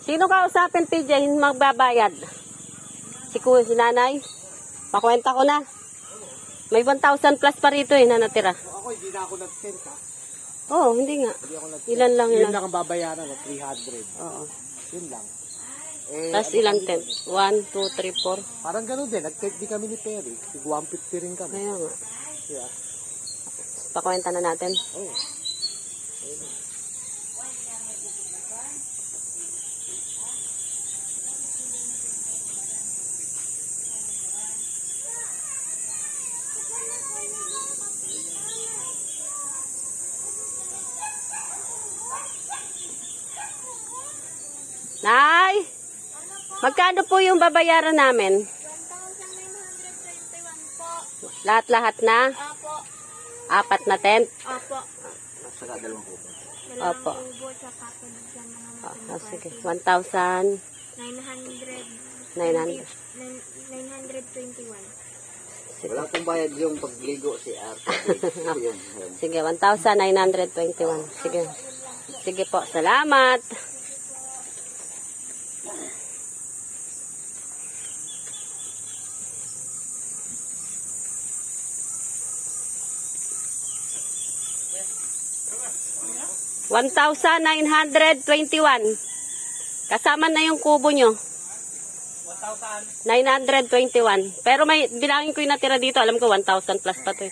Sino kausapin, PJ? Hindi magbabayad. Si Kuya, si Nanay. Pakwenta ko na. May 1,000 plus pa rito na natira. Ako, hindi na ako nag-send ha. Oo, hindi nga. Hindi ako nag-send. Ilan lang Yun yun? lang ang babayaran, 300. Oo. Yun lang. Tapos ilang tent? 1, 2, 3, 4. Parang ganun din. Nag-take din kami ni Perry. 150 rin kami. Kaya nga. Yeah. Pakwenta na natin. Oh. 'Nay! Magkano po yung babayaran namin? 1,921 po. Lahat-lahat na? Opo. 4 na tent? Opo. Saka dalawang kubo. Opo. Ubo sa kapatid mga Sige. 1,900. 1,900. 921. Wala pong bayad yung pagligo si Arte. Yun. Sige, 1,921. Sige. Sige po, salamat. $1,921. Kasama na yung kubo nyo. 1,921. Pero may bilangin ko yung natira dito. Alam ko 1,000 plus pa to.